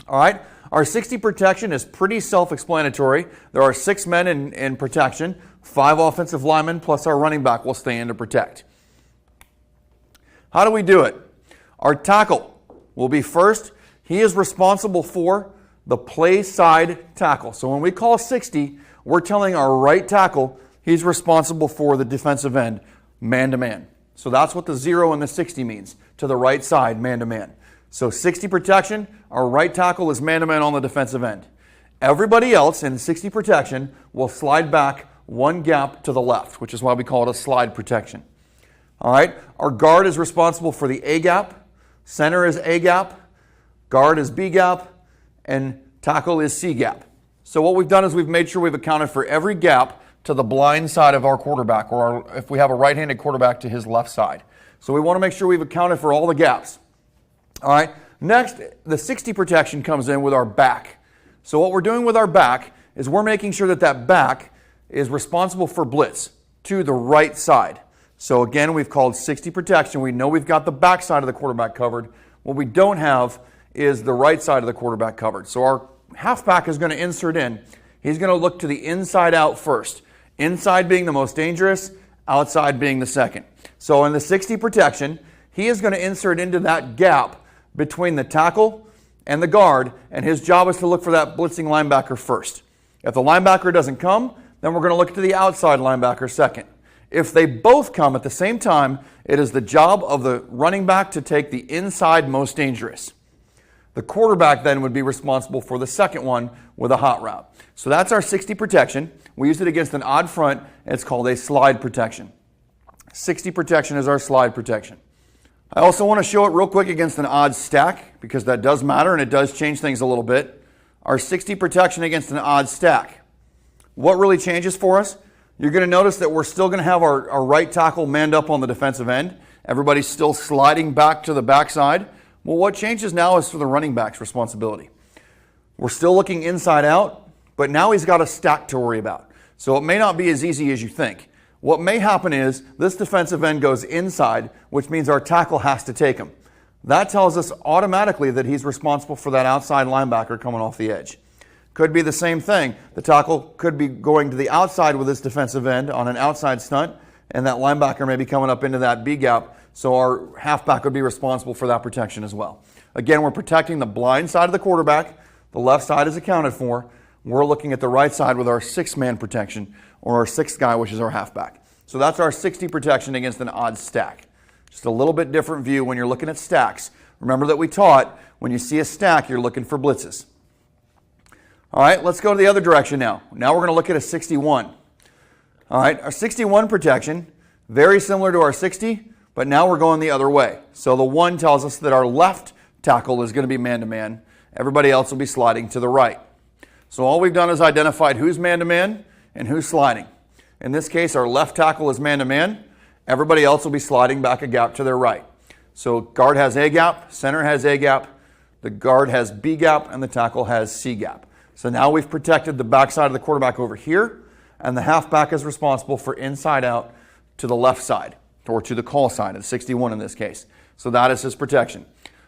All right, our 60 protection is pretty self-explanatory. There are 6 men in protection, 5 offensive linemen, plus our running back will stay in to protect. How do we do it? Our tackle will be first. He is responsible for the play side tackle. So when we call 60, we're telling our right tackle he's responsible for the defensive end, man-to-man. So that's what the 0 and the 60 means, to the right side, man-to-man. So 60 protection, our right tackle is man-to-man on the defensive end. Everybody else in 60 protection will slide back 1 gap to the left, which is why we call it a slide protection. All right, our guard is responsible for the A gap, center is A gap, guard is B gap, and tackle is C gap. So what we've done is we've made sure we've accounted for every gap to the blind side of our quarterback, or if we have a right-handed quarterback, to his left side. So we want to make sure we've accounted for all the gaps. All right, next, the 60 protection comes in with our back. So what we're doing with our back is we're making sure that that back is responsible for blitz to the right side. So again, we've called 60 protection. We know we've got the back side of the quarterback covered. What we don't have is the right side of the quarterback covered. So our halfback is going to insert in. He's going to look to the inside out first. Inside being the most dangerous, outside being the second. So in the 60 protection, he is going to insert into that gap between the tackle and the guard, and his job is to look for that blitzing linebacker first. If the linebacker doesn't come, then we're going to look to the outside linebacker second. If they both come at the same time, it is the job of the running back to take the inside most dangerous. The quarterback then would be responsible for the second one with a hot route. So that's our 60 protection. We use it against an odd front, and it's called a slide protection. 60 protection is our slide protection. I also want to show it real quick against an odd stack, because that does matter and it does change things a little bit. Our 60 protection against an odd stack. What really changes for us? You're going to notice that we're still going to have our right tackle manned up on the defensive end. Everybody's still sliding back to the backside. Well, what changes now is for the running back's responsibility. We're still looking inside out, but now he's got a stack to worry about. So it may not be as easy as you think. What may happen is this defensive end goes inside, which means our tackle has to take him. That tells us automatically that he's responsible for that outside linebacker coming off the edge. Could be the same thing. The tackle could be going to the outside with this defensive end on an outside stunt, and that linebacker may be coming up into that B gap, so our halfback would be responsible for that protection as well. Again, we're protecting the blind side of the quarterback. The left side is accounted for. We're looking at the right side with our 6-man protection, or our 6th guy, which is our halfback. So that's our 60 protection against an odd stack. Just a little bit different view when you're looking at stacks. Remember that we taught when you see a stack, you're looking for blitzes. All right, let's go to the other direction now. Now we're going to look at a 61. All right, our 61 protection, very similar to our 60, but now we're going the other way. So the 1 tells us that our left tackle is going to be man-to-man. Everybody else will be sliding to the right. So all we've done is identified who's man-to-man and who's sliding. In this case, our left tackle is man-to-man. Everybody else will be sliding back a gap to their right. So guard has A gap, center has A gap, the guard has B gap, and the tackle has C gap. So now we've protected the backside of the quarterback over here, and the halfback is responsible for inside out to the left side, or to the call side, of 61 in this case. So that is his protection.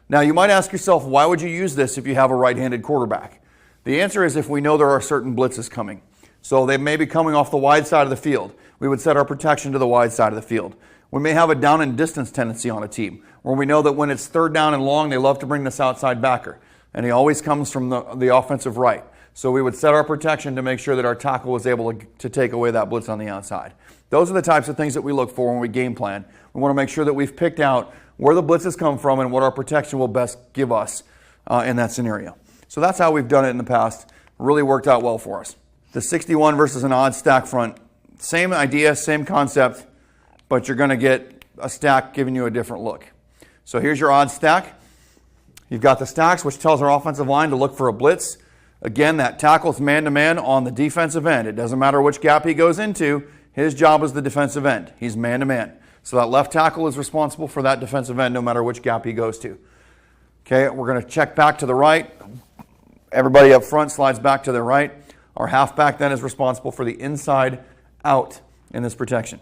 Now you might ask yourself, why would you use this if you have a right-handed quarterback? The answer is if we know there are certain blitzes coming. So they may be coming off the wide side of the field. We would set our protection to the wide side of the field. We may have a down and distance tendency on a team, where we know that when it's 3rd down and long, they love to bring this outside backer. And he always comes from the offensive right. So we would set our protection to make sure that our tackle was able to take away that blitz on the outside. Those are the types of things that we look for when we game plan. We want to make sure that we've picked out where the blitzes come from and what our protection will best give us in that scenario. So that's how we've done it in the past. Really worked out well for us. The 61 versus an odd stack front. Same idea, same concept, but you're going to get a stack giving you a different look. So here's your odd stack. You've got the stacks, which tells our offensive line to look for a blitz. Again, that tackle's man-to-man on the defensive end. It doesn't matter which gap he goes into. His job is the defensive end. He's man-to-man. So that left tackle is responsible for that defensive end no matter which gap he goes to. Okay, we're going to check back to the right. Everybody up front slides back to their right. Our halfback then is responsible for the inside out in this protection.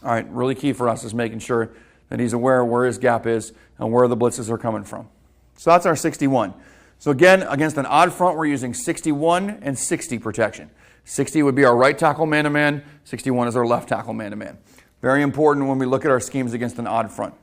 All right, really key for us is making sure that he's aware of where his gap is and where the blitzes are coming from. So that's our 61. So again, against an odd front, we're using 61 and 60 protection. 60 would be our right tackle man-to-man. 61 is our left tackle man-to-man. Very important when we look at our schemes against an odd front.